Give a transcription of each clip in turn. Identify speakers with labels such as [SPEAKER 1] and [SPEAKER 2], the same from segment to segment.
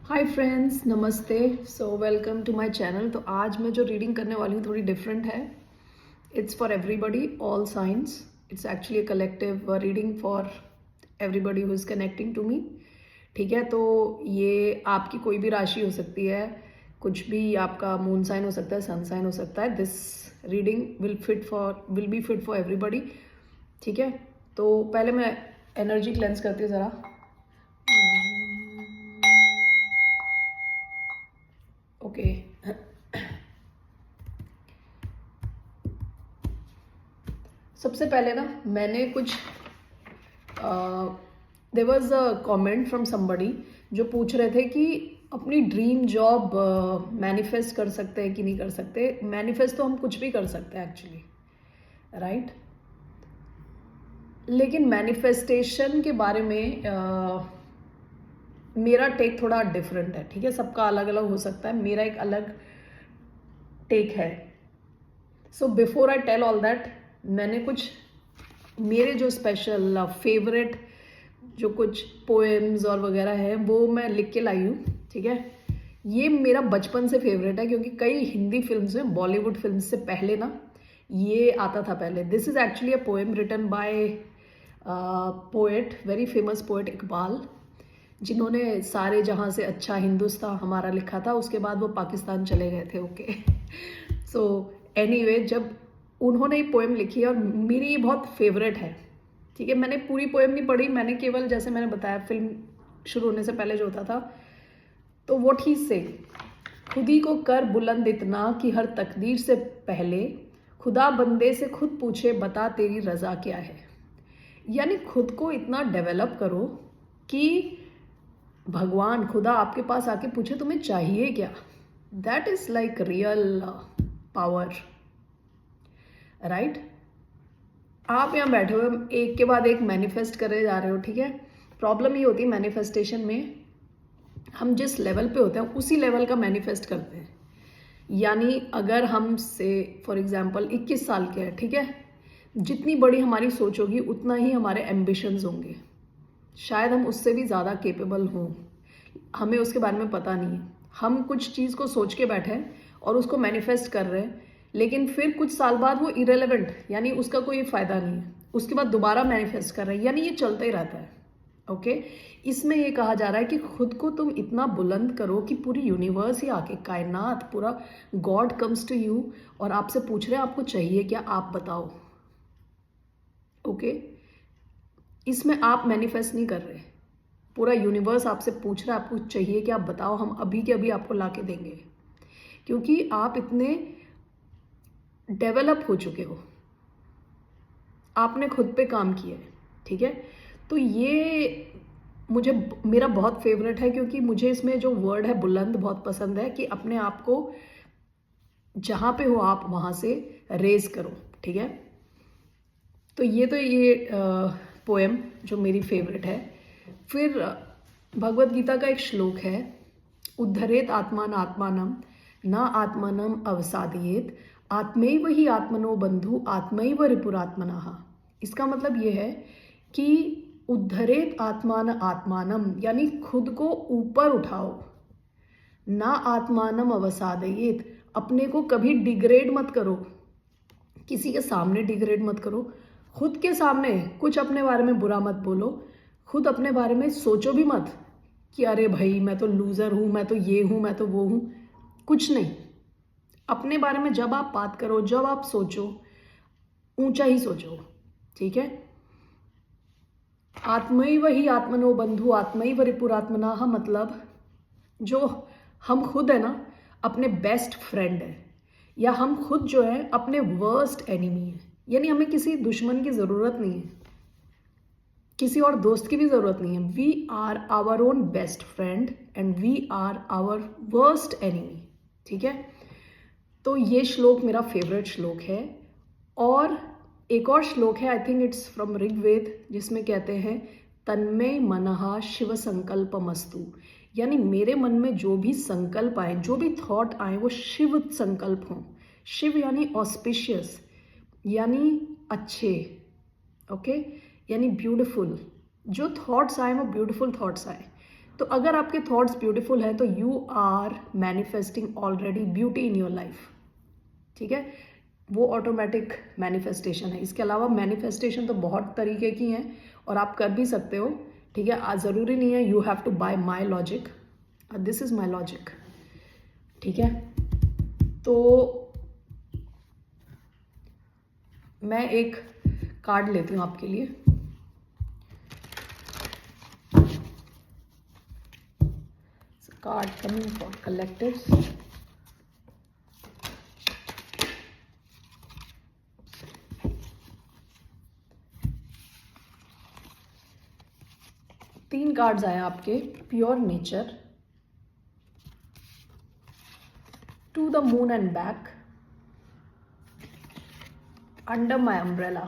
[SPEAKER 1] हाय friends, नमस्ते। So welcome to my channel. तो आज मैं जो रीडिंग करने वाली हूँ थोड़ी डिफरेंट है। It's for everybody, all science. It's actually a collective reading for everybody who is connecting to me. ठीक है, तो ये आपकी कोई भी राशि हो सकती है, कुछ भी आपका मून साइन हो सकता है, सन साइन हो सकता है। This reading will be fit for everybody. ठीक है, तो पहले मैं एनर्जी क्लेंस करती हूँ ज़रा। ओके, सबसे पहले ना मैंने कुछ there was a comment from somebody जो पूछ रहे थे कि अपनी ड्रीम जॉब मैनिफेस्ट कर सकते हैं कि नहीं कर सकते। मैनिफेस्ट तो हम कुछ भी कर सकते हैं एक्चुअली, राइट। लेकिन मैनिफेस्टेशन के बारे में मेरा टेक थोड़ा डिफरेंट है। ठीक है, सबका अलग अलग हो सकता है, मेरा एक अलग टेक है। So before I tell all that, मैंने कुछ मेरे जो स्पेशल फेवरेट जो कुछ पोएम्स और वगैरह है वो मैं लिख के लाई हूँ। ठीक है, ये मेरा बचपन से फेवरेट है क्योंकि कई हिंदी फिल्म्स में, बॉलीवुड फिल्म से पहले ना ये आता था पहले। This is actually a poem written by poet, very famous poet Iqbal, जिन्होंने सारे जहाँ से अच्छा हिंदुस्तान हमारा लिखा था। उसके बाद वो पाकिस्तान चले गए थे। ओके, सो एनीवे, जब उन्होंने ये पोएम लिखी है और मेरी ये बहुत फेवरेट है। ठीक है, मैंने पूरी पोएम नहीं पढ़ी, मैंने केवल जैसे मैंने बताया फिल्म शुरू होने से पहले जो होता था, तो वो ठीक से खुद ही को कर बुलंद इतना कि हर तकदीर से पहले खुदा बंदे से खुद पूछे बता तेरी रजा क्या है। यानी खुद को इतना डेवलप करो कि भगवान खुदा आपके पास आके पूछे तुम्हें चाहिए क्या। That is like real power, right. आप यहाँ बैठे हुए एक के बाद एक मैनिफेस्ट करे जा रहे हो। ठीक है, प्रॉब्लम ये होती है मैनिफेस्टेशन में, हम जिस लेवल पे होते हैं उसी लेवल का मैनिफेस्ट करते हैं। यानी अगर हम से फॉर एग्जांपल 21 साल के हैं, ठीक है, जितनी बड़ी हमारी सोच होगी उतना ही हमारे एम्बिशंस होंगे। शायद हम उससे भी ज़्यादा केपेबल हों, हमें उसके बारे में पता नहीं है। हम कुछ चीज़ को सोच के बैठे हैं और उसको मैनिफेस्ट कर रहे हैं, लेकिन फिर कुछ साल बाद वो इरेलेवेंट, यानी उसका कोई फ़ायदा नहीं है। उसके बाद दोबारा मैनिफेस्ट कर रहे हैं, यानी ये चलता ही रहता है। ओके, इसमें ये कहा जा रहा है कि खुद को तुम इतना बुलंद करो कि पूरी यूनिवर्स ही आके, कायनात, पूरा गॉड कम्स टू यू और आपसे पूछ रहे हैं आपको चाहिए क्या, आप बताओ। ओके, इसमें आप मैनिफेस्ट नहीं कर रहे, पूरा यूनिवर्स आपसे पूछ रहा है आपको चाहिए क्या, आप बताओ, हम अभी के अभी आपको ला के देंगे। क्योंकि आप इतने डेवलप हो चुके हो, आपने खुद पे काम किया है। ठीक है, तो ये मुझे मेरा बहुत फेवरेट है क्योंकि मुझे इसमें जो वर्ड है बुलंद बहुत पसंद है, कि अपने आप को जहाँ पे हो आप वहाँ से रेज करो। ठीक है, तो ये पोएम जो मेरी फेवरेट है। फिर भगवत गीता का एक श्लोक है, उद्धरेत आत्मान आत्मानम न आत्मनम अवसादयेत आत्मैव ही आत्मनो बंधु आत्मैव रिपुरात्मनः। इसका मतलब ये है कि उद्धरेत आत्मान आत्मानम, यानी खुद को ऊपर उठाओ, ना आत्मानम अवसादयेत, अपने को कभी डिग्रेड मत करो, किसी के सामने डिग्रेड मत करो, खुद के सामने कुछ अपने बारे में बुरा मत बोलो, खुद अपने बारे में सोचो भी मत कि अरे भाई मैं तो लूज़र हूँ, मैं तो ये हूँ, मैं तो वो हूँ। कुछ नहीं, अपने बारे में जब आप बात करो, जब आप सोचो, ऊंचा ही सोचो। ठीक है, आत्मैव ही आत्मनो बंधु आत्मैव रिपुरात्मनः, मतलब जो हम खुद है ना अपने बेस्ट फ्रेंड है, या हम खुद जो है अपने वर्स्ट एनिमी है। यानी हमें किसी दुश्मन की ज़रूरत नहीं है, किसी और दोस्त की भी ज़रूरत नहीं है। We are our own best friend and we are our worst enemy. ठीक है, तो ये श्लोक मेरा फेवरेट श्लोक है। और एक और श्लोक है, I think it's from Rigveda, जिसमें कहते हैं तन्मय मनः शिव संकल्पमस्तु, यानी मेरे मन में जो भी संकल्प आए, जो भी थॉट आए, वो शिव संकल्प हों। शिव यानी ऑस्पिशियस, यानी अच्छे। ओके, यानी ब्यूटीफुल, जो थॉट्स आए वो ब्यूटीफुल थॉट्स आए। तो अगर आपके थॉट्स ब्यूटीफुल हैं तो you are manifesting already beauty in your life, ठीक है। वो ऑटोमेटिक मैनिफेस्टेशन है। इसके अलावा मैनिफेस्टेशन तो बहुत तरीके की हैं और आप कर भी सकते हो, ठीक है। आज ज़रूरी नहीं है you have to buy my logic, this is my logic, ठीक है। तो मैं एक कार्ड लेती हूँ आपके लिए। Card coming for collectives. तीन कार्ड्स आए आपके। Pure nature, to the moon and back, under my umbrella.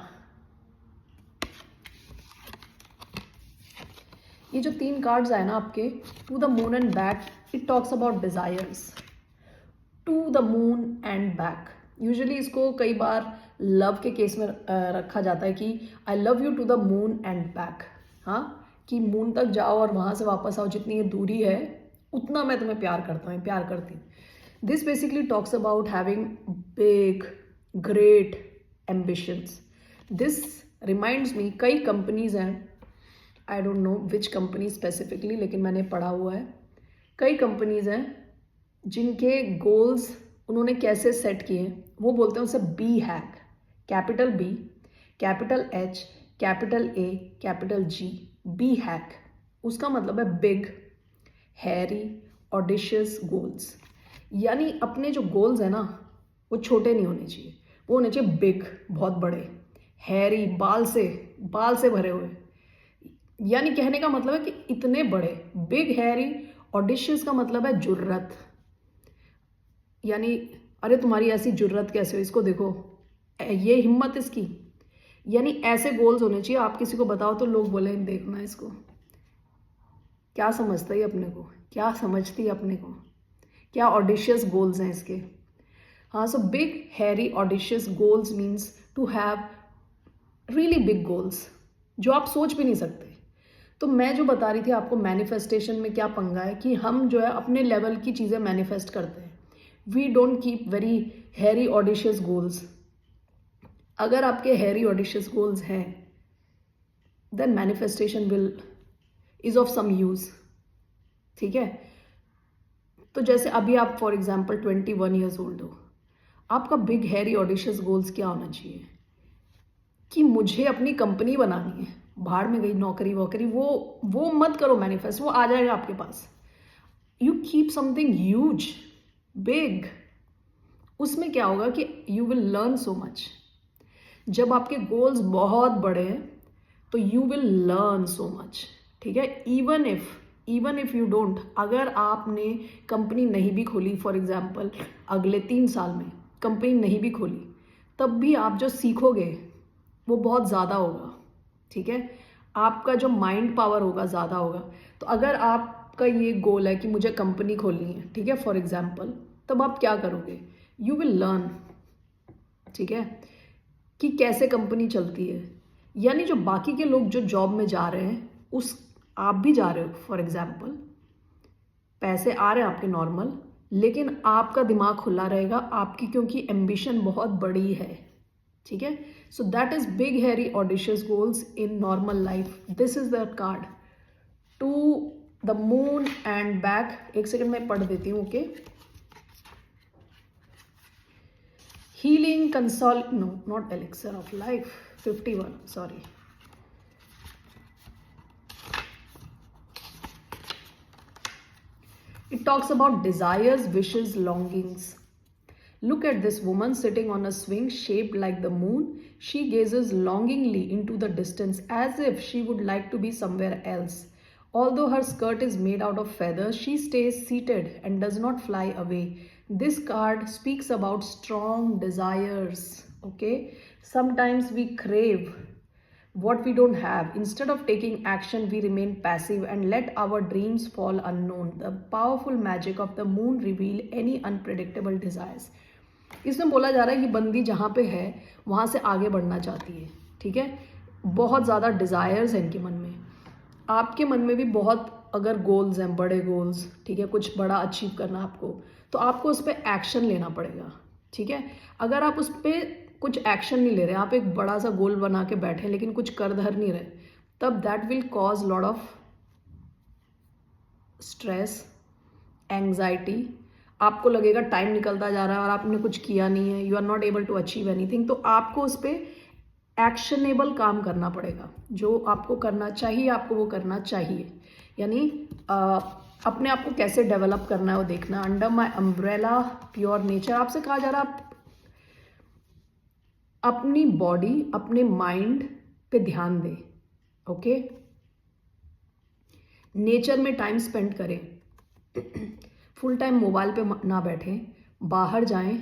[SPEAKER 1] ये जो तीन कार्ड्स आए ना आपके, to the moon and back, it talks about desires. To the moon and back, usually इसको कई बार लव के केस में रखा जाता है कि I love you to the moon and back. हाँ, कि मून तक जाओ और वहाँ से वापस आओ, जितनी ये दूरी है उतना मैं तुम्हें प्यार करता हूँ, प्यार करती हूँ। This basically talks about having big great ambitions. This reminds me, कई कंपनीज हैं, I don't know which company specifically, लेकिन मैंने पढ़ा हुआ है कई कंपनीज हैं जिनके गोल्स उन्होंने कैसे सेट किए हैं। वो बोलते हैं उसे B hack, capital B, capital H, capital A, capital G, B hack. उसका मतलब है बिग, हैरी, ऑडिशियस गोल्स। यानी अपने जो गोल्स हैं ना वो छोटे नहीं होने चाहिए, वो होने चाहिए बिग, बहुत बड़े, हैरी, बाल से भरे हुए। यानी कहने का मतलब है कि इतने बड़े, बिग, हैरी, ऑडिशियस का मतलब है जुर्रत। यानी अरे तुम्हारी ऐसी जुर्रत कैसे हो, इसको देखो, ये हिम्मत इसकी। यानी ऐसे गोल्स होने चाहिए। आप किसी को बताओ तो लोग बोले देखना इसको क्या समझता है अपने को, क्या समझती है अपने को, क्या ऑडिशियस गोल्स हैं इसके। हाँ, so big, hairy, audacious goals means to have really big goals जो आप सोच भी नहीं सकते। तो मैं जो बता रही थी आपको, मैनिफेस्टेशन में क्या पंगा है कि हम जो है अपने लेवल की चीज़ें मैनिफेस्ट करते हैं। We don't keep very hairy audacious goals. अगर आपके हैरी ऑडिशियस गोल्स हैं then manifestation is of some use, ठीक है। तो जैसे अभी आप फॉर एग्जाम्पल 21 ईयर्स ओल्ड हो, आपका बिग हैरी ऑडिशियस गोल्स क्या होना चाहिए कि मुझे अपनी कंपनी बनानी है। भाड़ में गई नौकरी वोकरी, वो मत करो मैनिफेस्ट, वो आ जाएगा आपके पास। You keep something huge, big. उसमें क्या होगा कि you will learn so much. जब आपके गोल्स बहुत बड़े हैं तो you will learn so much, ठीक है। इवन इफ यू डोंट, अगर आपने कंपनी नहीं भी खोली, फॉर एग्जाम्पल अगले 3 साल में कंपनी नहीं भी खोली, तब भी आप जो सीखोगे वो बहुत ज़्यादा होगा, ठीक है। आपका जो माइंड पावर होगा ज़्यादा होगा। तो अगर आपका ये गोल है कि मुझे कंपनी खोलनी है, ठीक है, फॉर एग्जाम्पल, तब आप क्या करोगे, यू विल लर्न, ठीक है, कि कैसे कंपनी चलती है। यानी जो बाकी के लोग जो जॉब में जा रहे हैं, उस आप भी जा रहे हो, फॉर एग्जाम्पल पैसे आ रहे हैं आपके नॉर्मल, लेकिन आपका दिमाग खुला रहेगा आपकी, क्योंकि एम्बिशन बहुत बड़ी है, ठीक है। So that is big hairy audacious goals in normal life. This is the card, to the moon and back. एक सेकेंड में पढ़ देती हूँ, okay. Healing no, not elixir of life, 51, sorry. It talks about desires, wishes, longings. Look at this woman sitting on a swing shaped like the moon. She gazes longingly into the distance as if she would like to be somewhere else. Although her skirt is made out of feathers, she stays seated and does not fly away. This card speaks about strong desires, okay. Sometimes we crave what we don't have. Instead of taking action, we remain passive and let our dreams fall unknown. The powerful magic of the moon reveal any unpredictable desires. इसमें बोला जा रहा है कि बंदी जहाँ पे है वहाँ से आगे बढ़ना चाहती है, ठीक है। बहुत ज़्यादा डिज़ायर्स हैं इनके मन में, आपके मन में भी बहुत अगर गोल्स हैं, बड़े गोल्स, ठीक है, कुछ बड़ा अचीव करना आपको, तो आपको उस पर एक्शन लेना पड़ेगा, ठीक है। अगर आप उस पर कुछ एक्शन नहीं ले रहे, आप एक बड़ा सा गोल बना के बैठे लेकिन कुछ कर धर नहीं रहे, तब that will cause lot of stress, anxiety. आपको लगेगा टाइम निकलता जा रहा है और आपने कुछ किया नहीं है, you are not able to achieve anything. तो आपको उस पर एक्शनेबल काम करना पड़ेगा, जो आपको करना चाहिए आपको वो करना चाहिए। यानी अपने आप को कैसे डेवलप करना है वो देखना। Under my umbrella pure nature, आपसे कहा जा रहा है आप अपनी बॉडी, अपने माइंड पे ध्यान दें, ओके। नेचर में टाइम स्पेंड करें, फुल टाइम मोबाइल पे ना बैठें, बाहर जाएं,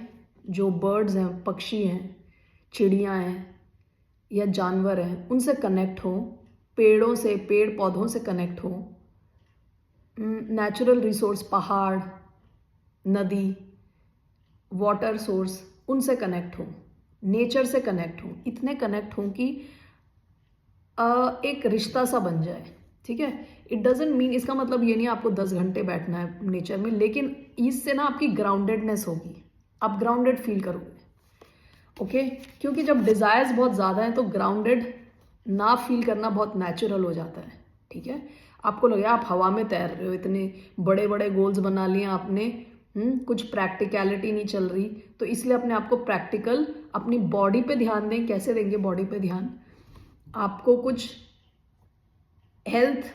[SPEAKER 1] जो बर्ड्स हैं, पक्षी हैं, चिड़ियाँ हैं या जानवर हैं, उनसे कनेक्ट हो, पेड़ों से, पेड़ पौधों से कनेक्ट हो, नेचुरल रिसोर्स, पहाड़, नदी, वाटर सोर्स, उनसे कनेक्ट हो, नेचर से कनेक्ट हो, इतने कनेक्ट हो कि एक रिश्ता सा बन जाए, ठीक है। इट डजेंट मीन, इसका मतलब ये नहीं आपको 10 घंटे बैठना है नेचर में, लेकिन इससे ना आपकी ग्राउंडेडनेस होगी, आप ग्राउंडेड फील करोगे, ओके। क्योंकि जब डिज़ायर्स बहुत ज़्यादा हैं तो ग्राउंडेड ना फील करना बहुत नेचुरल हो जाता है, ठीक है। आपको लगे आप हवा में तैर रहे हो, इतने बड़े बड़े गोल्स बना लिए आपने, कुछ प्रैक्टिकलिटी नहीं चल रही, तो इसलिए अपने आप को प्रैक्टिकल, अपनी बॉडी पे ध्यान दें। कैसे देंगे बॉडी पे ध्यान? आपको कुछ हेल्थ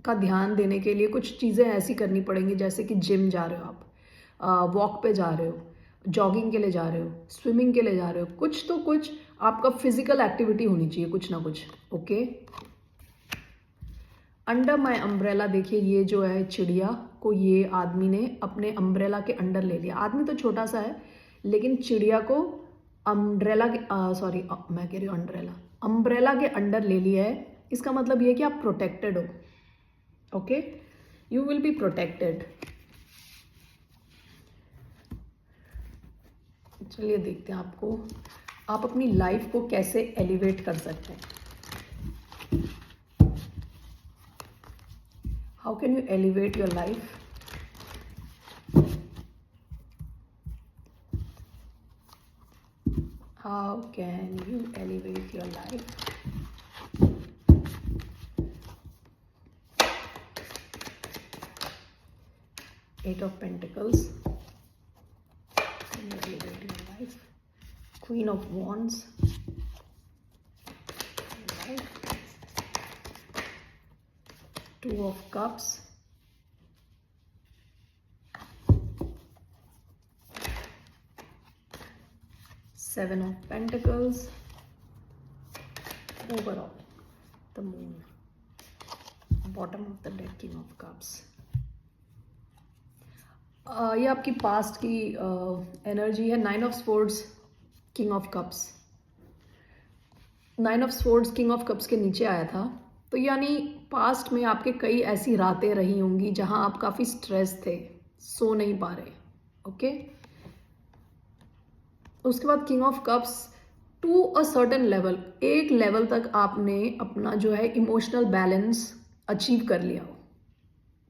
[SPEAKER 1] का ध्यान देने के लिए कुछ चीज़ें ऐसी करनी पड़ेंगी, जैसे कि जिम जा रहे हो आप, वॉक पे जा रहे हो, जॉगिंग के लिए जा रहे हो, स्विमिंग के लिए जा रहे हो, कुछ तो कुछ आपका फिजिकल एक्टिविटी होनी चाहिए, कुछ ना कुछ, ओके। अंडर माई अम्ब्रेला, देखिए ये जो है चिड़िया को ये आदमी ने अपने अम्ब्रेला के अंडर ले लिया। आदमी तो छोटा सा है, लेकिन चिड़िया को अम्ब्रेला के सॉरी मैं कह रही हूँ अम्ब्रेला के अंडर ले लिया है। इसका मतलब ये है कि आप प्रोटेक्टेड हो, okay, you will be protected. चलिए देखते हैं आप अपनी लाइफ को कैसे एलिवेट कर सकते हैं। How can you elevate your life? How can you elevate your life? Eight of Pentacles. Can you elevate your life? Queen of Wands. Right. Two of Cups. Seven of Pentacles. Overall, the Moon. Bottom of the deck, King of Cups. ये आपकी past की energy है। 9 of sports, king of cups. 9 of sports king of cups के नीचे आया था, तो यानी पास्ट में आपके कई ऐसी रातें रही होंगी जहां आप काफ़ी स्ट्रेस थे, सो नहीं पा रहे, ओके। उसके बाद king of cups, to a certain level, एक लेवल तक आपने अपना जो है इमोशनल बैलेंस अचीव कर लिया हो,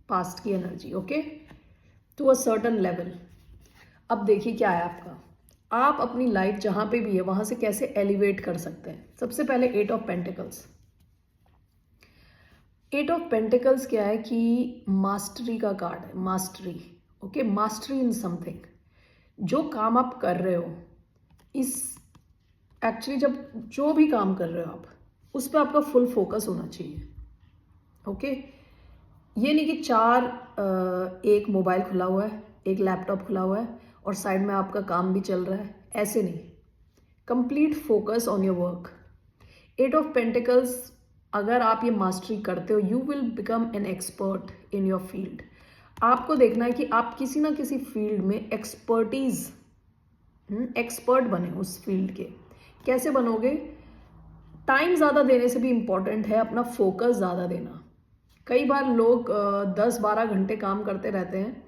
[SPEAKER 1] पास्ट की energy, okay, to a certain level. अब देखिए क्या है आपका, आप अपनी लाइफ जहां पे भी है वहां से कैसे एलिवेट कर सकते हैं। सबसे पहले 8 ऑफ पेंटिकल्स। 8 ऑफ पेंटिकल्स क्या है कि मास्टरी का कार्ड है, mastery, okay, mastery in something. जो काम आप कर रहे हो, इस एक्चुअली जब जो भी काम कर रहे हो आप, उस पर आपका फुल फोकस होना चाहिए, ओके। ये नहीं कि एक मोबाइल खुला हुआ है, एक लैपटॉप खुला हुआ है और साइड में आपका काम भी चल रहा है, ऐसे नहीं। Complete focus on your work. 8 of pentacles, अगर आप ये मास्टरी करते हो, you will become an expert in your field. आपको देखना है कि आप किसी ना किसी फील्ड में एक्सपर्ट बने उस फील्ड के। कैसे बनोगे? टाइम ज़्यादा देने से भी इम्पॉर्टेंट है अपना फोकस ज़्यादा देना। कई बार लोग 10-12 घंटे काम करते रहते हैं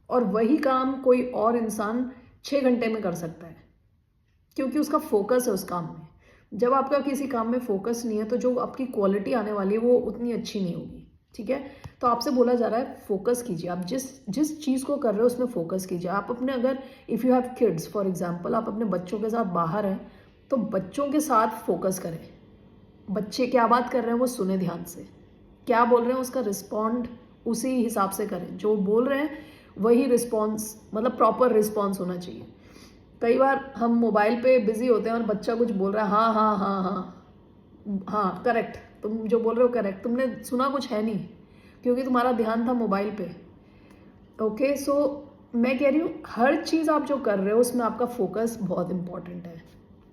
[SPEAKER 1] और वही काम कोई और इंसान 6 घंटे में कर सकता है, क्योंकि उसका फोकस है उस काम में। जब आपका किसी काम में फोकस नहीं है तो जो आपकी क्वालिटी आने वाली है वो उतनी अच्छी नहीं होगी, ठीक है। तो आपसे बोला जा रहा है फोकस कीजिए, आप जिस जिस चीज़ को कर रहे हो उसमें फोकस कीजिए। आप अपने, अगर if you have kids for example, आप अपने बच्चों के साथ बाहर हैं तो बच्चों के साथ फोकस करें। बच्चे क्या बात कर रहे हैं वो सुने ध्यान से, क्या बोल रहे हैं उसका रिस्पॉन्ड उसी हिसाब से करें, जो बोल रहे हैं वही रिस्पॉन्स, मतलब प्रॉपर रिस्पॉन्स होना चाहिए। कई बार हम मोबाइल पे बिजी होते हैं और बच्चा कुछ बोल रहा है, हाँ हाँ हाँ हाँ हाँ करेक्ट, तुम जो बोल रहे हो करेक्ट, तुमने सुना कुछ है नहीं क्योंकि तुम्हारा ध्यान था मोबाइल पे। ओके, सो मैं कह रही हूँ हर चीज़ आप जो कर रहे हो उसमें आपका फोकस बहुत इंपॉर्टेंट है।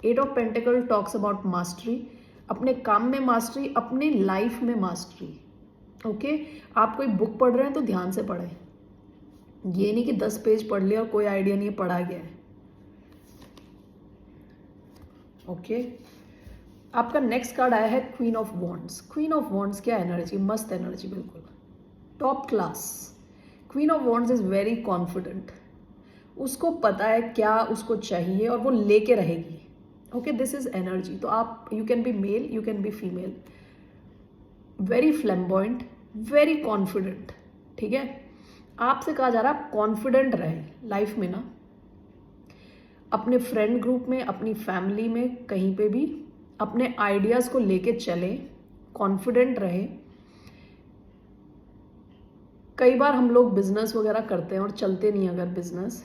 [SPEAKER 1] 8 of pentacle talks about mastery, अपने काम में मास्टरी, अपने लाइफ में मास्टरी। ओके, आप कोई बुक पढ़ रहे हैं तो ध्यान से पढ़ें, ये नहीं कि 10 पेज पढ़ लिया और कोई आइडिया नहीं पढ़ा गया है। ओके, आपका नेक्स्ट कार्ड आया है queen of wands. Queen of wands क्या एनर्जी, मस्त एनर्जी, बिल्कुल top class. Queen of wands is very confident, उसको पता है क्या उसको चाहिए और वो लेके रहेगी। Okay, this is energy. तो आप, you can be male, you can be female, very flamboyant, very confident. ठीक है, आपसे कहा जा रहा है आप कॉन्फिडेंट रहे लाइफ में ना, अपने फ्रेंड ग्रुप में, अपनी फैमिली में, कहीं पे भी अपने आइडियाज़ को लेके चले, कॉन्फिडेंट रहे। कई बार हम लोग बिजनेस वगैरह करते हैं और चलते नहीं अगर बिजनेस,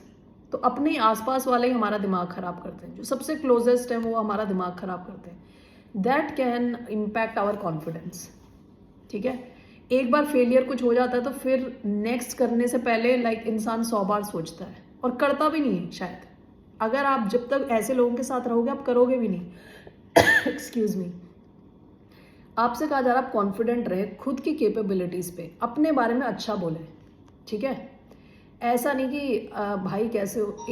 [SPEAKER 1] तो अपने आसपास वाले ही हमारा दिमाग खराब करते हैं, जो सबसे क्लोजेस्ट है वो हमारा दिमाग खराब करते हैं। That can impact our confidence. ठीक है, एक बार फेलियर कुछ हो जाता है तो फिर नेक्स्ट करने से पहले इंसान 100 बार सोचता है और करता भी नहीं है शायद। अगर आप जब तक ऐसे लोगों के साथ रहोगे आप करोगे भी नहीं। Excuse me. आपसे कहा जा रहा है आप कॉन्फिडेंट रहे खुद की कैपेबिलिटीज पे, अपने बारे में अच्छा बोले। ठीक है, ऐसा नहीं कि भाई कैसे हो।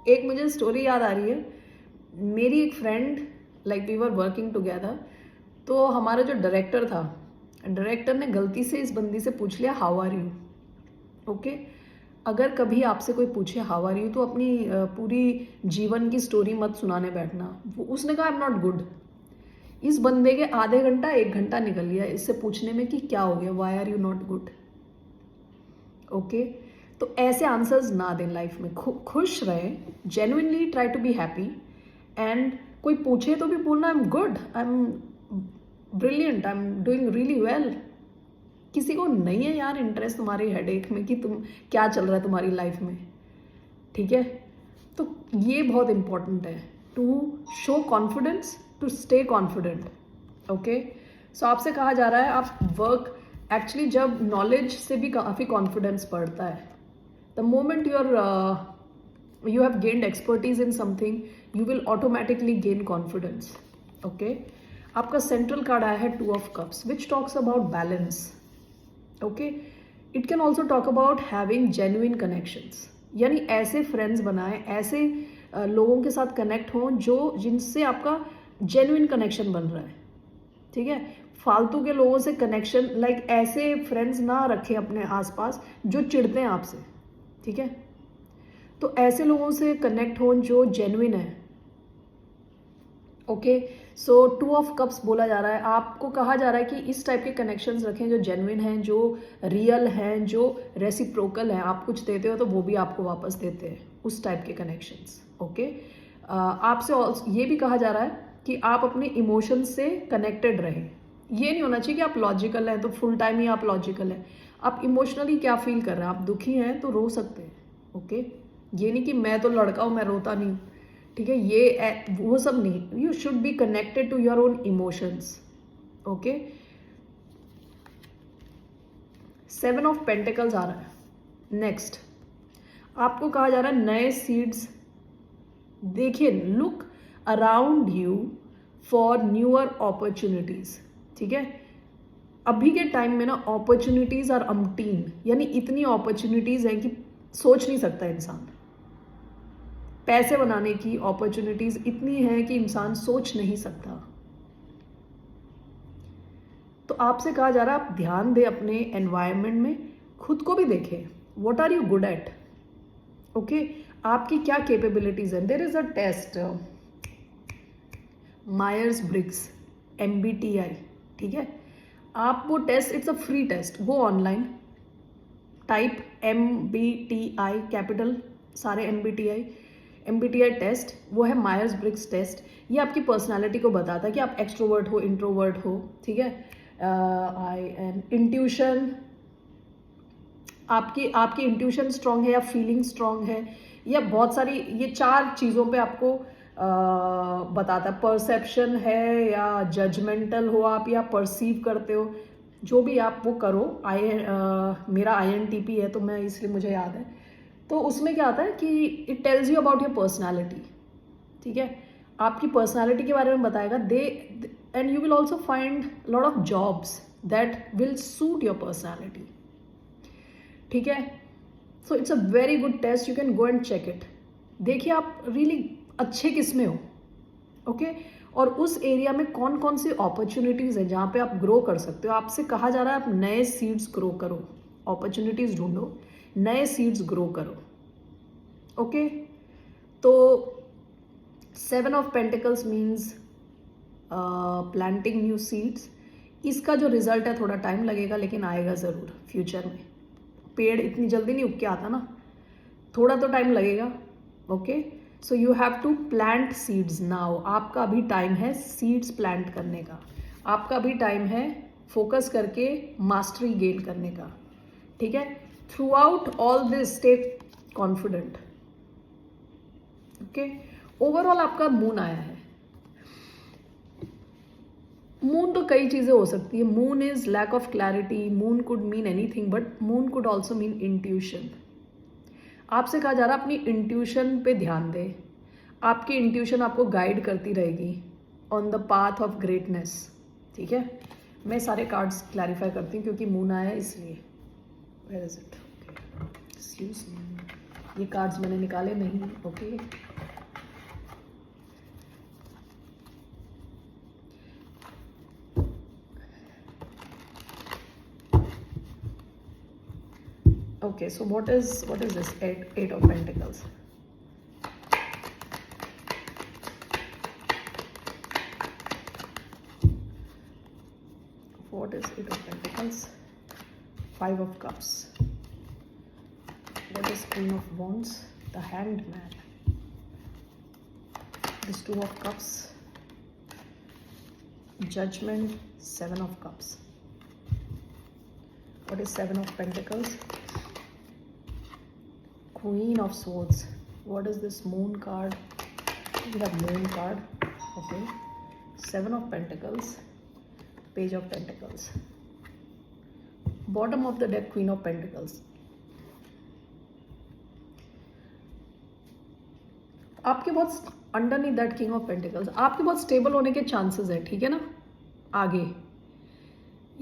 [SPEAKER 1] एक मुझे स्टोरी याद आ रही है, मेरी एक friend, we were working together, तो हमारा जो डायरेक्टर था, डायरेक्टर ने गलती से इस बंदी से पूछ लिया हाउ आर यू। ओके, अगर कभी आपसे कोई पूछे हाउ आर यू तो अपनी पूरी जीवन की स्टोरी मत सुनाने बैठना। उसने कहा आई एम नॉट गुड। इस बंदे के आधे घंटा 1 घंटा निकल गया इससे पूछने में कि क्या हो गया, why are you not good. Okay, तो ऐसे आंसर्स ना दें लाइफ में, खुश रहे, genuinely try to be happy. And कोई पूछे तो भी बोलना I am good, I am brilliant, I am doing really well. किसी को नहीं है यार इंटरेस्ट तुम्हारी हेडेक में कि तुम क्या चल रहा है तुम्हारी लाइफ में। ठीक है, तो ये बहुत इंपॉर्टेंट है, to show confidence, to stay confident. Okay, so आपसे कहा जा रहा है आप वर्क, एक्चुअली जब नॉलेज से भी काफ़ी कॉन्फिडेंस बढ़ता है। The moment you have gained expertise in something, you will automatically gain confidence. Okay, आपका सेंट्रल कार्ड आया है 2 of cups, which talks about balance. Okay, it can also talk about having genuine connections, यानी ऐसे friends बनाएं, ऐसे लोगों के साथ कनेक्ट हों जो जिनसे आपका जेन्युइन कनेक्शन बन रहा है। ठीक है, फालतू के लोगों से कनेक्शन, ऐसे फ्रेंड्स ना रखें अपने आसपास जो चिढ़ते हैं आपसे। ठीक है, तो ऐसे लोगों से कनेक्ट हो जो जेन्युइन है। ओके, सो 2 ऑफ कप्स बोला जा रहा है, आपको कहा जा रहा है कि इस टाइप के कनेक्शंस रखें जो जेन्युइन हैं, जो रियल हैं, जो रेसिप्रोकल हैं। आप कुछ देते हो तो वो भी आपको वापस देते हैं, उस टाइप के कनेक्शंस। ओके, आपसे ये भी कहा जा रहा है कि आप अपने इमोशंस से कनेक्टेड रहें। ये नहीं होना चाहिए कि आप लॉजिकल हैं तो फुल टाइम ही आप लॉजिकल हैं। आप इमोशनली क्या फील कर रहे हैं, आप दुखी हैं तो रो सकते हैं। ओके, ये नहीं कि मैं तो लड़का हूँ मैं रोता नहीं हूँ। ठीक है, ये वो सब नहीं, you should be connected to your own emotions. Okay, 7 of pentacles आ रहा है नेक्स्ट। आपको कहा जा रहा है नए सीड्स देखिए, look around you for newer opportunities. ठीक है, अभी के टाइम में ना अपॉर्चुनिटीज आर अमटीन, यानी इतनी अपॉर्चुनिटीज हैं कि सोच नहीं सकता इंसान। पैसे बनाने की अपॉर्चुनिटीज इतनी है कि इंसान सोच नहीं सकता। तो आपसे कहा जा रहा है आप ध्यान दें अपने एनवायरनमेंट में, खुद को भी देखें, what are you good at. Okay, आपकी क्या कैपेबिलिटीज हैं। There is a test, Myers Briggs MBTI। ठीक है, आप वो test, it's a free test, वो ऑनलाइन टाइप MBTI, कैपिटल सारे MBTI टेस्ट, वो है मायर्स ब्रिग्स टेस्ट। ये आपकी पर्सनालिटी को बताता है कि आप एक्सट्रोवर्ट हो, इंट्रोवर्ट हो, ठीक है। इंट्यूशन, आपकी इंट्यूशन स्ट्रांग है या फीलिंग स्ट्रांग है, या बहुत सारी, ये 4 चीज़ों पे आपको बताता है। परसेप्शन है या जजमेंटल हो आप, या परसीव करते हो, जो भी आप वो करो। मेरा INTP है तो मैं, इसलिए मुझे याद है। तो उसमें क्या आता है कि it tells you about your personality, ठीक है, आपकी पर्सनैलिटी के बारे में बताएगा। And you will also find lot of jobs that will suit your personality, ठीक है। So it's a very good test, you can go and check it. देखिए आप रियली अच्छे किस में हो, ओके और उस एरिया में कौन कौन सी अपॉर्चुनिटीज़ है जहाँ पे आप ग्रो कर सकते हो। आपसे कहा जा रहा है आप नए सीड्स ग्रो करो, अपॉर्चुनिटीज़ ढूंढो, नए सीड्स ग्रो करो, ओके। तो 7 of pentacles means planting new seeds. इसका जो रिजल्ट है थोड़ा टाइम लगेगा, लेकिन आएगा ज़रूर फ्यूचर में। पेड़ इतनी जल्दी नहीं उग के आता ना, थोड़ा तो टाइम लगेगा, okay. So you have to plant seeds now. आपका अभी टाइम है सीड्स प्लांट करने का, आपका अभी टाइम है फोकस करके मास्टरी गेन करने का, ठीक है। Throughout all this stay confident, okay. Overall आपका मून आया है। मून तो कई चीज़ें हो सकती है। Moon is lack of clarity, moon could mean anything, but moon could also mean intuition. आपसे कहा जा रहा है अपनी इंट्यूशन पे ध्यान दें। आपकी इंट्यूशन आपको गाइड करती रहेगी on the path of greatness, ठीक है। मैं सारे कार्ड्स क्लैरिफाई करती हूँ क्योंकि मून आया है इसलिए। Where is it? Excuse me, ये कार्ड्स मैंने निकाले नहीं, okay. Okay, so what is this eight of Pentacles? What is Eight of Pentacles? 5 of Cups. What is Queen of Wands? The Hanged Man. This 2 of Cups. Judgment. 7 of Cups. What is 7 of Pentacles? Queen of Swords. What is this Moon card? We have Moon card. Okay. 7 of Pentacles. Page of Pentacles. Bottom of the deck, Queen of Pentacles. आपके बहुत underneath that king of pentacles, आपके बहुत stable होने के chances है, ठीक है ना। आगे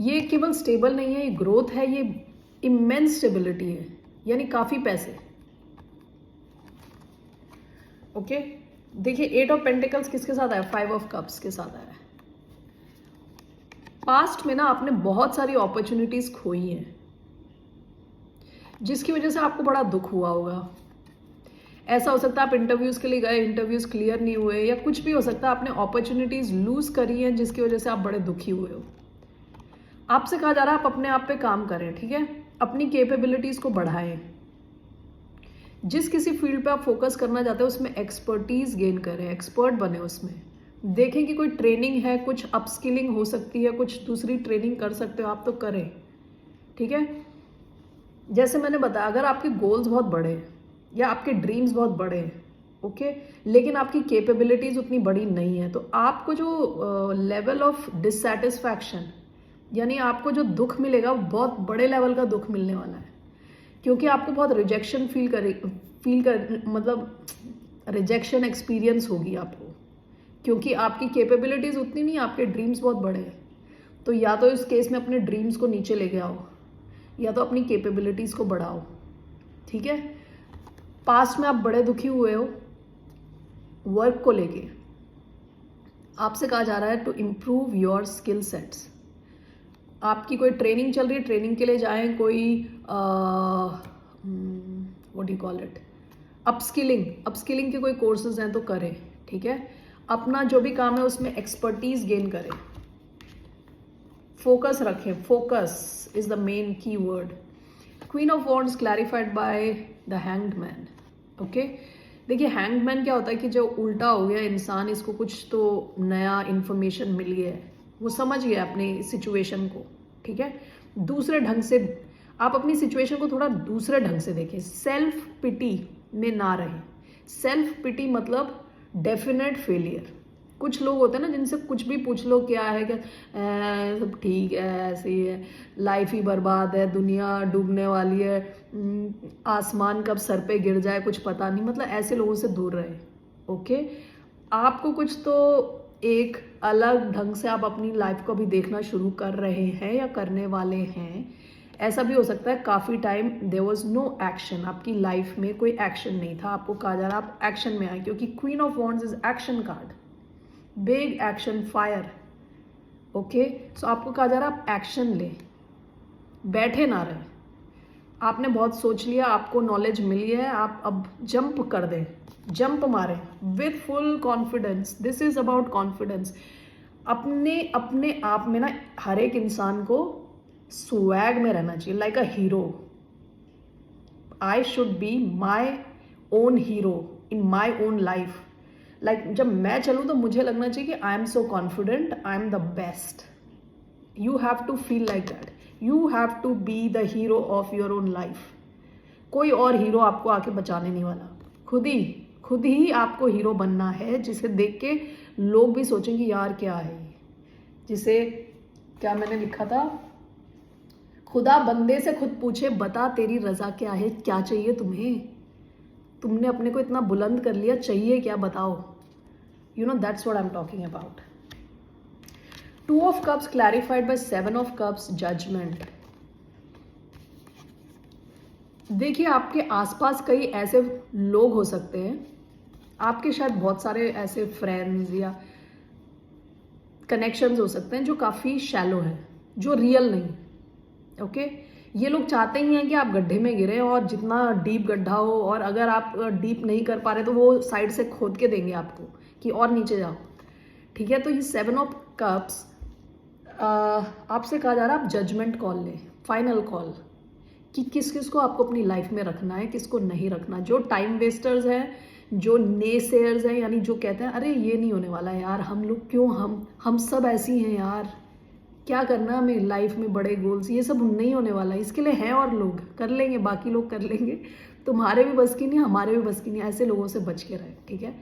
[SPEAKER 1] ये केवल स्टेबल नहीं है, ये ग्रोथ है, ये इमेंस स्टेबिलिटी है, यानी काफी पैसे, ओके। देखिए 8 ऑफ पेंटिकल्स किसके साथ आया? 5 ऑफ कप्स के साथ आया है। पास्ट में ना आपने बहुत सारी अपॉर्चुनिटीज खोई हैं, जिसकी वजह से आपको बड़ा दुख हुआ होगा। ऐसा हो सकता है आप इंटरव्यूज के लिए गए, इंटरव्यूज क्लियर नहीं हुए, या कुछ भी हो सकता है आपने अपॉर्चुनिटीज लूज करी हैं जिसकी वजह से आप बड़े दुखी हुए हो। आपसे कहा जा रहा है आप अपने आप पे काम करें, ठीक है, अपनी कैपेबिलिटीज को बढ़ाएं। जिस किसी फील्ड पे आप फोकस करना चाहते हो उसमें एक्सपर्टीज गेन करें, एक्सपर्ट बने उसमें। देखें कि कोई ट्रेनिंग है, कुछ अपस्किलिंग हो सकती है, कुछ दूसरी ट्रेनिंग कर सकते हो आप तो करें, ठीक है। जैसे मैंने बताया, अगर आपके गोल्स बहुत बड़े हैं या आपके ड्रीम्स बहुत बड़े हैं, ओके, लेकिन आपकी कैपेबिलिटीज उतनी बड़ी नहीं है, तो आपको जो लेवल ऑफ डिससेटिस्फैक्शन, यानी आपको जो दुख मिलेगा वो बहुत बड़े लेवल का दुख मिलने वाला है, क्योंकि आपको बहुत रिजेक्शन मतलब रिजेक्शन एक्सपीरियंस होगी आपको, क्योंकि आपकी कैपेबिलिटीज उतनी नहीं, आपके ड्रीम्स बहुत बड़े हैं। तो या तो इस केस में अपने ड्रीम्स को नीचे लेके आओ, या तो अपनी कैपेबिलिटीज को बढ़ाओ, ठीक है। पास्ट में आप बड़े दुखी हुए हो वर्क को लेके, आपसे कहा जा रहा है to improve your skill sets. आपकी कोई ट्रेनिंग चल रही है, ट्रेनिंग के लिए जाएं, कोई what do you call it, upskilling के कोई कोर्सेज हैं तो करें, ठीक है। अपना जो भी काम है उसमें एक्सपर्टीज गेन करें। फोकस रखें, फोकस इज द मेन की word. Queen of wands clarified by the hanged man. Okay, देखिए हैंग्ड मैन क्या होता है कि जो उल्टा हो गया इंसान, इसको कुछ तो नया इन्फॉर्मेशन मिल गया है, वो समझ गया अपनी सिचुएशन को, ठीक है। दूसरे ढंग से आप अपनी सिचुएशन को थोड़ा दूसरे ढंग से देखें, सेल्फ पिटी में ना रहे। सेल्फ पिटी मतलब डेफिनेट फेलियर। कुछ लोग होते हैं ना जिनसे कुछ भी पूछ लो क्या है, क्या सब ठीक है, ऐसे ही है, लाइफ ही बर्बाद है, दुनिया डूबने वाली है, आसमान कब सर पे गिर जाए कुछ पता नहीं, मतलब ऐसे लोगों से दूर रहे। ओके, आपको कुछ तो एक अलग ढंग से आप अपनी लाइफ को भी देखना शुरू कर रहे हैं या करने वाले हैं। ऐसा भी हो सकता है काफ़ी time there was no action, आपकी लाइफ में कोई एक्शन नहीं था, आपको कहा जा रहा आप एक्शन में आए, क्योंकि queen of wands is action card, big action, fire. Okay, so आपको कहा जा रहा आप एक्शन ले, बैठे ना रहे। आपने बहुत सोच लिया, आपको नॉलेज मिली है, आप अब जंप कर दें, जंप मारें with full confidence. This is about confidence. अपने अपने आप में ना हर एक इंसान को स्वैग में रहना चाहिए, like a hero. I should be my own hero in my own life. Like जब मैं चलूँ तो मुझे लगना चाहिए कि I am so confident, I am the best. You have to feel like that, you have to be the hero of your own life. कोई और हीरो आपको आके बचाने नहीं वाला, खुद ही आपको हीरो बनना है, जिसे देख के लोग भी सोचेंगे यार क्या है। जिसे क्या मैंने लिखा था, खुदा बंदे से खुद पूछे बता तेरी रजा क्या है, क्या चाहिए तुम्हें, तुमने अपने को इतना बुलंद कर लिया, चाहिए क्या बताओ। You know that's what I am talking about. Two of cups clarified by seven of cups, judgement. देखिए आपके आसपास कई ऐसे लोग हो सकते हैं, आपके शायद बहुत सारे ऐसे फ्रेंड्स या कनेक्शंस हो सकते हैं जो काफ़ी शैलो हैं, जो रियल नहीं। ओके, ये लोग चाहते ही हैं कि आप गड्ढे में गिरे, और जितना डीप गड्ढा हो, और अगर आप डीप नहीं कर पा रहे तो वो साइड से खोद के देंगे आपको कि और नीचे जाओ, ठीक है। तो ये सेवन ऑफ कप्स आपसे कहा जा रहा है आप जजमेंट कॉल लें, फाइनल कॉल, कि किस किस को आपको अपनी लाइफ में रखना है, किसको नहीं रखना। जो टाइम वेस्टर्स हैं, जो नेसेयर्स हैं, यानी जो कहते हैं अरे ये नहीं होने वाला यार, हम लोग क्यों, हम सब ऐसी हैं यार, क्या करना हमें लाइफ में बड़े गोल्स, ये सब नहीं होने वाला, इसके लिए हैं और लोग कर लेंगे, बाकी लोग कर लेंगे, तुम्हारे भी बस की नहीं, हमारे भी बस की नहीं। ऐसे लोगों से बच के रहें, ठीक है।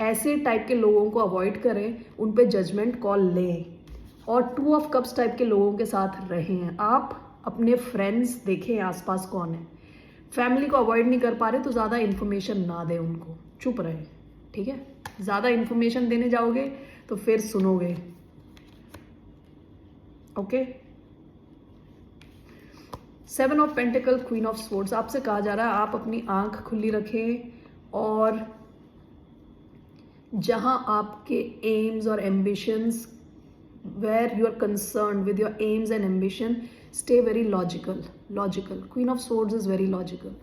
[SPEAKER 1] ऐसे टाइप के लोगों को अवॉइड करें, उन पे जजमेंट कॉल लें, और टू ऑफ कप्स टाइप के लोगों के साथ रहें। आप अपने फ्रेंड्स देखें आसपास कौन है। फैमिली को अवॉइड नहीं कर पा रहे तो ज़्यादा इन्फॉर्मेशन ना दें उनको, चुप रहे, ठीक है। ज़्यादा इन्फॉर्मेशन देने जाओगे तो फिर सुनोगे। Okay, seven of pentacle, queen of swords. आपसे कहा जा रहा है आप अपनी आंख खुली रखें, और जहां आपके एम्स और ambitions, where you are concerned with your aims and ambition, stay very logical. Queen of Swords is very logical.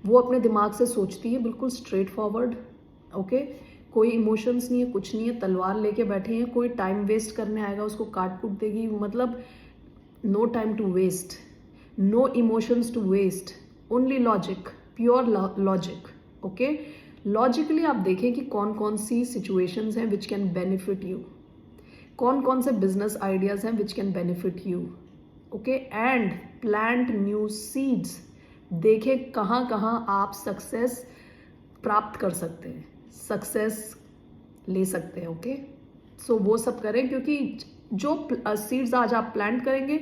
[SPEAKER 1] वो अपने दिमाग से सोचती है, बिल्कुल स्ट्रेट फॉरवर्ड। ओके, कोई इमोशंस नहीं है, कुछ नहीं है, तलवार लेके बैठे हैं, कोई टाइम वेस्ट करने आएगा उसको काट कूट देगी, मतलब no time to waste, no emotions to waste, only logic, pure logic. Okay, logically आप देखें कि कौन कौन सी सिचुएशंस हैं विच कैन बेनिफिट यू, कौन कौन से बिजनेस आइडियाज हैं which can benefit you. Okay, and plant new seeds, देखें कहाँ कहाँ आप सक्सेस प्राप्त कर सकते हैं, सक्सेस ले सकते हैं। ओके, सो वो सब करें, क्योंकि जो सीड्स आज आप प्लांट करेंगे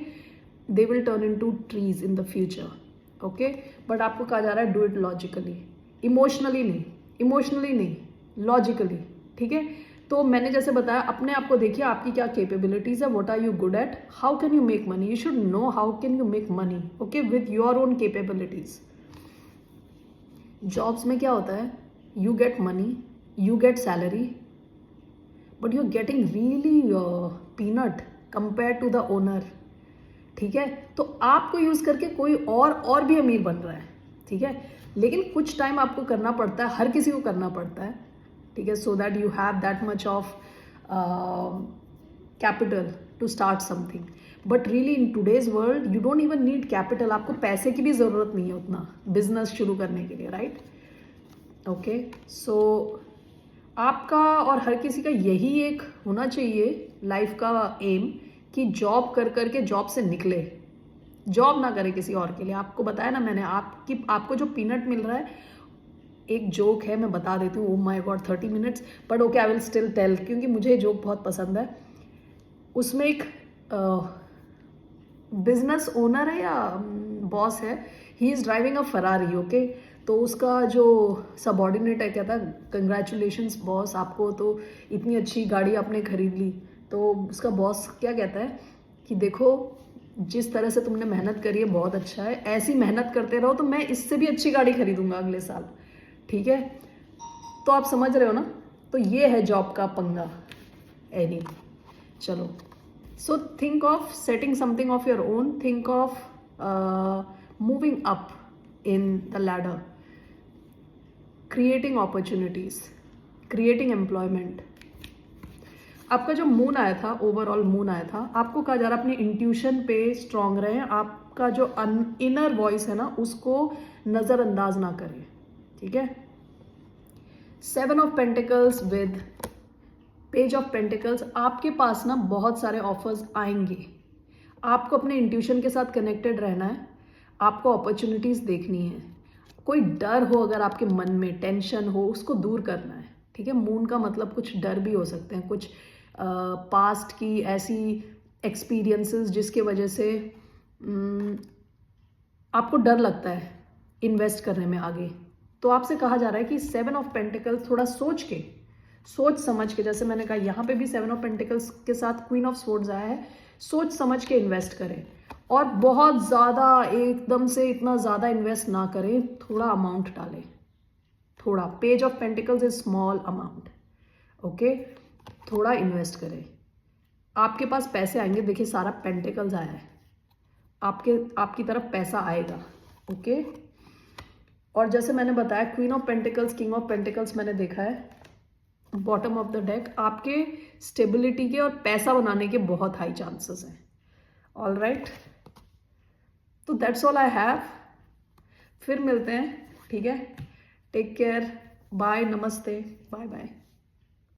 [SPEAKER 1] they will turn into trees in the future. Okay, but आपको कहा जा रहा है डू इट लॉजिकली, इमोशनली नहीं, लॉजिकली, ठीक है। तो मैंने जैसे बताया, अपने आप को देखिए आपकी क्या कैपेबिलिटीज है, what are you good at, how can you make money, you should know how can you make money, okay, with your own capabilities. Jobs में क्या होता है, you get money, you get salary, but you are getting really peanut compare to the owner, ठीक है। तो आपको use करके कोई और भी अमीर बन रहा है, ठीक है, लेकिन कुछ टाइम आपको करना पड़ता है, हर किसी को करना पड़ता है, ठीक है, so that you have that much of capital to start something. But really in today's world you don't even need capital, आपको पैसे की भी ज़रूरत नहीं है उतना बिजनेस शुरू करने के लिए, राइट? ओके, सो आपका और हर किसी का यही एक होना चाहिए लाइफ का एम कि जॉब कर करके जॉब से निकले, जॉब ना करे किसी और के लिए। आपको बताया ना मैंने, आपको जो पीनट मिल रहा है, एक जोक है, मैं बता देती हूँ। Oh my god 30 minutes, but okay I will still tell, क्योंकि मुझे जोक बहुत पसंद है। उसमें एक बिजनेस ओनर है या बॉस है, he is driving a Ferrari, okay. तो उसका जो सबॉर्डिनेट है कहता है कंग्रेचुलेशंस बॉस, आपको तो इतनी अच्छी गाड़ी आपने खरीद ली। तो उसका बॉस क्या कहता है कि देखो जिस तरह से तुमने मेहनत करी है बहुत अच्छा है, ऐसी मेहनत करते रहो तो मैं इससे भी अच्छी गाड़ी खरीदूंगा अगले साल, ठीक है? तो आप समझ रहे हो ना, तो ये है जॉब का पंगा। एनी चलो, so think of setting something of your own, think of moving up in the ladder, creating opportunities, creating employment. आपका जो मून आया था, ओवरऑल मून आया था, आपको कहा जा रहा है अपनी इंट्यूशन पे स्ट्रांग रहें, आपका जो इनर वॉइस है ना उसको नज़रअंदाज ना करें, ठीक है? 7 of pentacles with page of pentacles, आपके पास ना बहुत सारे ऑफर्स आएंगे। आपको अपने इंट्यूशन के साथ कनेक्टेड रहना है, आपको अपॉर्चुनिटीज़ देखनी है। कोई डर हो अगर आपके मन में, टेंशन हो, उसको दूर करना है, ठीक है? मून का मतलब कुछ डर भी हो सकते हैं, कुछ पास्ट की ऐसी एक्सपीरियंसेस जिसके वजह से आपको डर लगता है इन्वेस्ट करने में आगे। तो आपसे कहा जा रहा है कि 7 ऑफ पेंटिकल्स थोड़ा सोच समझ के, जैसे मैंने कहा यहाँ पे भी 7 ऑफ पेंटिकल्स के साथ क्वीन ऑफ स्वॉर्ड्स आया है, सोच समझ के इन्वेस्ट करें और बहुत ज़्यादा एकदम से इतना ज़्यादा इन्वेस्ट ना करें, थोड़ा अमाउंट डालें, थोड़ा। Page of pentacles is small amount, okay? थोड़ा इन्वेस्ट करें, आपके पास पैसे आएंगे। देखिए सारा पेंटिकल्स आया है, आपकी तरफ पैसा आएगा, ओके? और जैसे मैंने बताया queen of pentacles, king of pentacles मैंने देखा है बॉटम ऑफ द डेक, आपके स्टेबिलिटी के और पैसा बनाने के बहुत हाई चांसेस हैं। ऑल राइट, तो दैट्स ऑल आई हैव। फिर मिलते हैं, ठीक है? टेक केयर, बाय, नमस्ते, बाय बाय।